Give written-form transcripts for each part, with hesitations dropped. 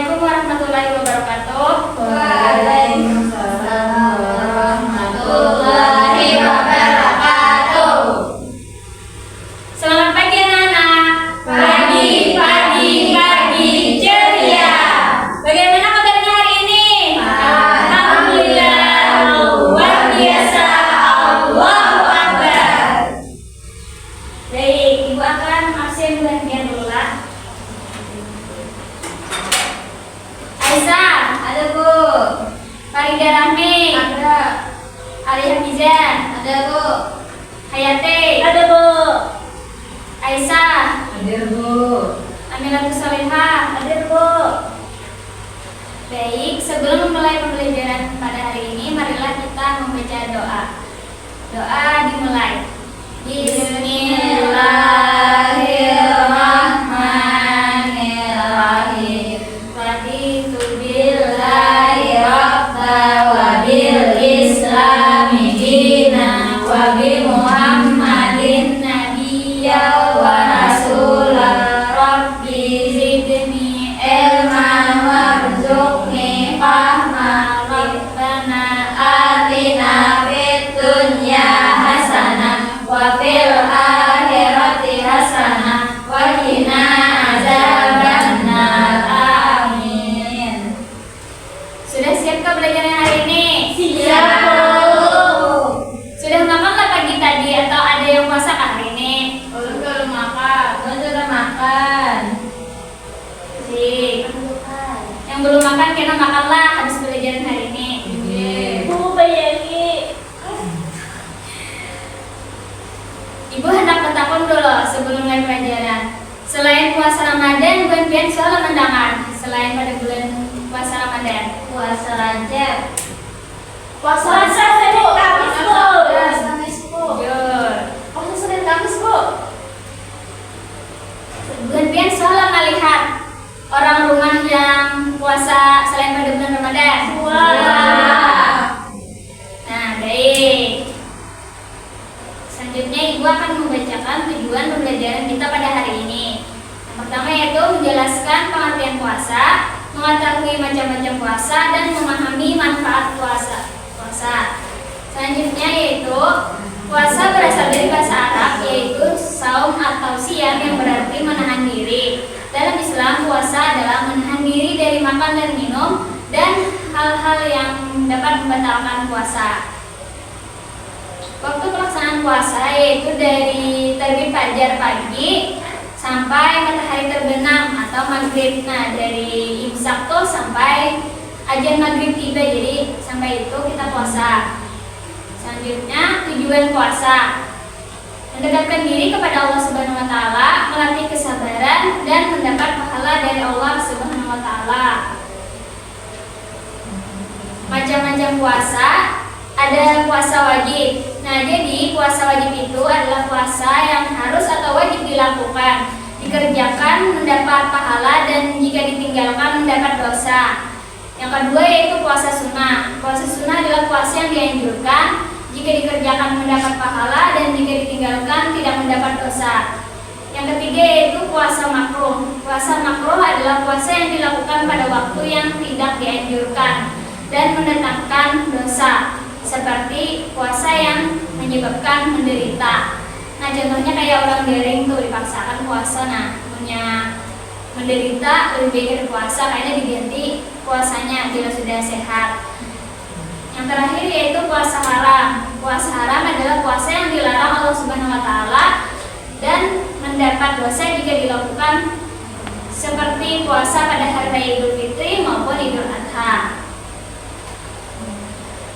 Assalamualaikum warahmatullahi wabarakatuh. Waalaikumsalam warahmatullahi wabarakatuh. Selamat pagi anak-anak. Pagi ceria. Bagaimana kabarnya hari ini? Alhamdulillah, luar biasa. Allahu Akbar. Baik, Ibu akan absen bagian dulu lah. Aisyah, Ada Bu. Farida Rahmi, Ada. Ali Hafizah, Ada Bu. Hayati, Ada Bu. Aisyah, Ada Bu. Aminatus Salihah. Ada Bu. Baik, sebelum memulai pembelajaran pada hari ini, marilah kita membaca doa. Doa dimulai. Bismillahirrahmanirrahim. Raditu billahi rabba wa bil islami dina wa bi Muhammadin nabiyya wa rasulah. Rabbi zidni ilman warzuqni fahma. Rabbana atina fid dunya hasanah wa fil akhirati hasanah wa qina azabannar. Amin. Sudah siapkah belajaran hari ini? Siap. Sudah makan nggak pagi tadi atau ada yang puasa hari ini? Belum makan. Sudah makan. Sip. Yang belum makan kena makanlah habis pelajaran hari ini. Bu Bayani. Ibu hendak bertakun dulu sebelum mulai pelajaran. Selain puasa Ramadan, bulan pian soal mendangan. Selain pada bulan puasa Ramadan, Puasa Rajab. Puasa Senin Kamis Bu. Kamis Bu. jujur. Puasa Senin Kamis Bu. Bulan pian soal melihat orang rumah yang puasa selain pada bulan Ramadan. Wah. Nah, baik. Selanjutnya Ibu akan membacakan tujuan pembelajaran kita pada hari ini. Yang pertama yaitu menjelaskan pengertian puasa, mengetahui macam-macam puasa, dan memahami manfaat puasa. Selanjutnya yaitu puasa berasal dari bahasa Arab yaitu saum atau siam yang berarti menahan diri. Dalam Islam puasa adalah menahan diri dari makan dan minum dan hal-hal yang dapat membatalkan puasa. Waktu pelaksanaan puasa yaitu dari terbit fajar pagi sampai matahari terbenam atau maghrib. Nah, dari imsak tuh sampai azan maghrib tiba, jadi sampai itu kita puasa. Selanjutnya tujuan puasa: mendekatkan diri kepada Allah Subhanahu wa taala, melatih kesabaran dan mendapat pahala dari Allah Subhanahu wa taala. Macam-macam puasa, ada puasa wajib. Nah, jadi puasa wajib itu adalah puasa yang harus atau wajib dilakukan, dikerjakan mendapat pahala dan jika ditinggalkan mendapat dosa. Yang kedua yaitu puasa sunnah. Puasa sunnah adalah puasa yang dianjurkan, jika dikerjakan mendapat pahala dan jika ditinggalkan tidak mendapat dosa. Yang ketiga yaitu puasa makruh. Puasa makruh adalah puasa yang dilakukan pada waktu yang tidak dianjurkan dan mendatangkan dosa, seperti puasa yang menyebabkan menderita. Nah, contohnya kayak orang garing tuh dipaksakan puasa, nah punya menderita lebih baik dari puasa karena diganti puasanya bila sudah sehat. Yang terakhir yaitu puasa haram. Puasa haram adalah puasa yang dilarang Allah Subhanahu wa taala dan mendapat dosa jika dilakukan, seperti puasa pada hari raya Idul Fitri maupun Idul Adha.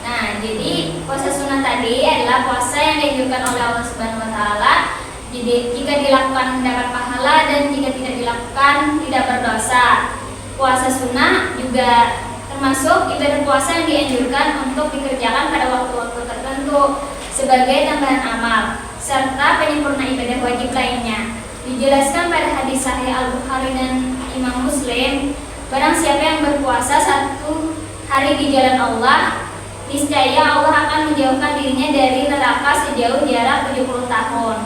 Nah, jadi puasa sunnah tadi adalah puasa yang dianjurkan oleh Allah Subhanahu wa taala. Jadi jika dilakukan mendapat pahala dan jika tidak dilakukan tidak berdosa. Puasa sunnah juga termasuk ibadah puasa yang dianjurkan untuk dikerjakan pada waktu-waktu tertentu sebagai tambahan amal serta penyempurna ibadah wajib lainnya. Dijelaskan pada hadis Sahih Al-Bukhari dan Imam Muslim, barang siapa yang berpuasa satu hari di jalan Allah, niscaya Allah akan menjauhkan dirinya dari neraka sejauh jarak 70 tahun.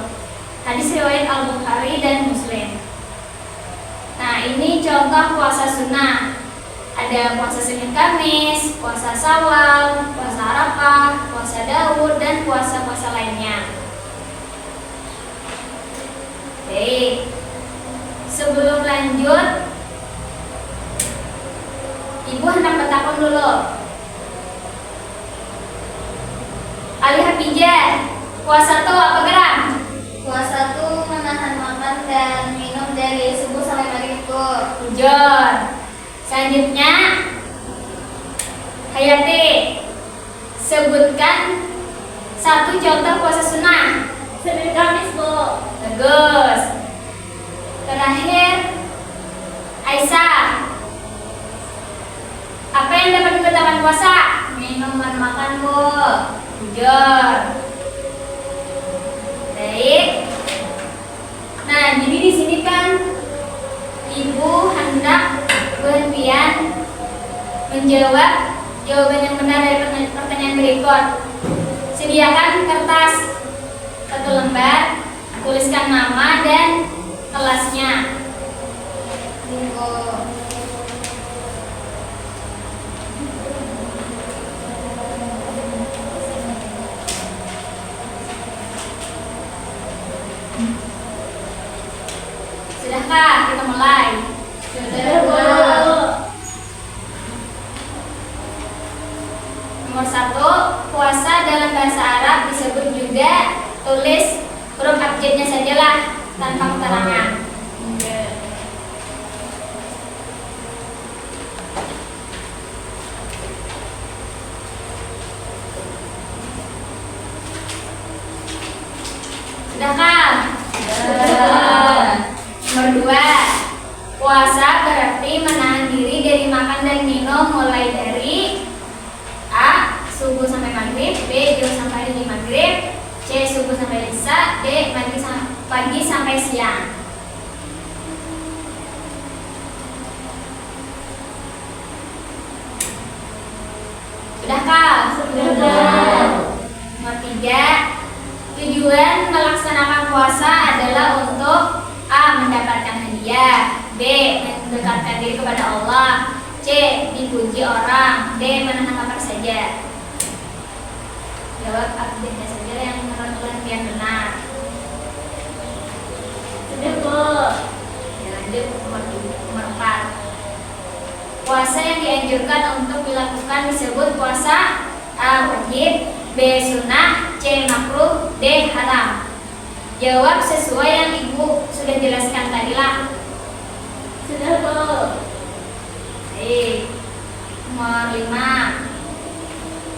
Hadis riwayat Al-Bukhari dan Muslim. Nah, ini contoh puasa sunnah. Ada puasa Senin Kamis, puasa Syawal, puasa Arafah, puasa Daud, dan puasa-puasa lainnya. Baik, sebelum lanjut, Ibu hendak bertakun dulu. Ali Hafijah, puasa tuh apa gerak? Puasa tuh menahan makan dan minum dari subuh sampai maghrib tuh. Jujur. Selanjutnya, Hayati, sebutkan satu contoh puasa sunnah. Senin Kamis, Bu. Bagus. Terakhir, Aisyah, apa yang dapat dibatalkan puasa? Minum dan makan, Bu. Jujur. Baik. Nah, jadi di sini kan Ibu hendak berhentian menjawab jawaban yang benar dari pertanyaan berikut. Sediakan kertas 1 lembar, tuliskan nama dan kelasnya. Bingo. Sudahkah kita mulai? Sudah, Bu. Nomor 1, puasa dalam bahasa Arab disebut juga tulis huruf abjadnya sajalah tanpa keterangan. Sudahkah? Sudah. Nomor 2, puasa berarti menahan diri dari makan dan minum mulai dari A. Subuh sampai maghrib, B. Jauh sampai di maghrib, C. Subuh sampai isya, D. Pagi sampai siang. Sudahkah? Sudah. Nomor 3, tujuan melaksanakan puasa adalah untuk A. Mendapatkan hadiah, B. Mendekatkan diri kepada Allah, C. Dipuji orang, D. Menahan lapar saja. Jawab abjadnya saja yang menurut kalian benar. Sudah, Bu. Ya, lanjut nomor 4. Puasa yang dianjurkan untuk dilakukan disebut puasa A. Wajib, B. Sunnah, C. Makruh, D. Haram. Jawab sesuai yang Ibu sudah jelaskan tadilah. Sudah, Bu. Baik. Nomor 5.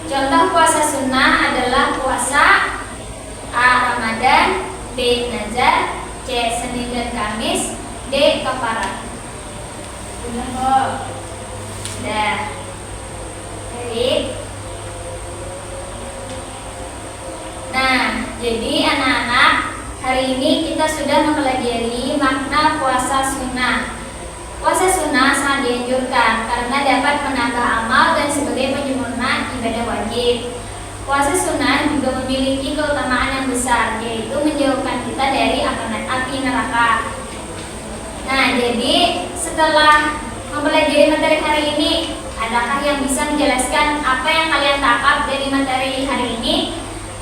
Contoh puasa sunnah adalah puasa A. Ramadan, B. Nazar, C. Senin dan Kamis, D. Kafarat. Sudah, Bu. Sudah. Baik. Nah, jadi anak-anak, hari ini kita sudah mempelajari makna puasa sunnah. Puasa sunnah sangat dianjurkan karena dapat menambah amal dan sebagai penyempurna ibadah wajib. Puasa sunnah juga memiliki keutamaan yang besar, yaitu menjauhkan kita dari api neraka. Nah, jadi setelah mempelajari materi hari ini, adakah yang bisa menjelaskan apa yang kalian tangkap dari materi hari ini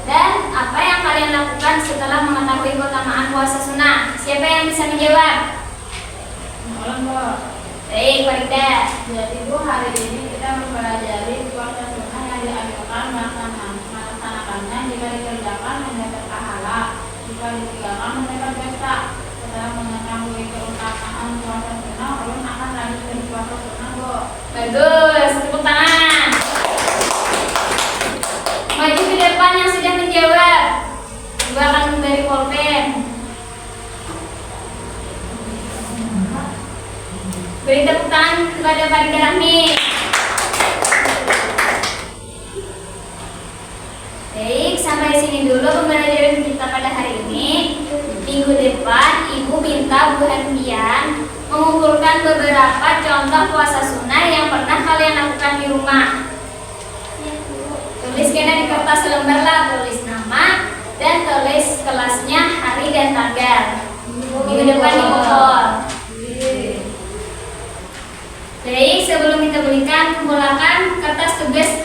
dan apa yang kalian lakukan setelah mengetahui keutamaan puasa sunnah? Siapa yang bisa menjawab? Baik, Farida. Jadi, Bu, hari ini kita mempelajari puasa sunnah yang dianjurkan melaksanakannya jika dikerjakan mendapat pahala, jika ditinggalkan mendapat dosa. Setelah mengetahui keutamaan puasa sunnah, ulun akan lanjut dari puasa sunnah, Bu. Bagus, tepuk tangan. Maju ke depan yang sudah menjawab. Ibu akan memberi pulpen. Beri tepuk tangan kepada Farida Rahmi. Baik, sampai sini dulu pembelajaran kita pada hari ini. Minggu depan Ibu minta Bu Hanfian mengumpulkan beberapa contoh puasa sunnah yang pernah kalian lakukan di rumah. Tuliskan di kertas lembar lah, tulis nama dan tulis kelasnya, hari dan tanggal. Minggu depan dikumpul. Baik, sebelum kita beli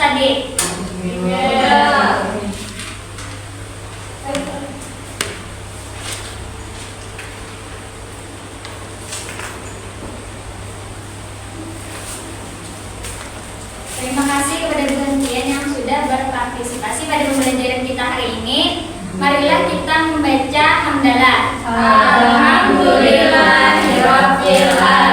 Ustadz? Terima kasih kepada Gentian yang sudah berpartisipasi pada pembelajaran kita hari ini. Marilah kita membaca hamdalah. Alhamdulillahirabbil alamin.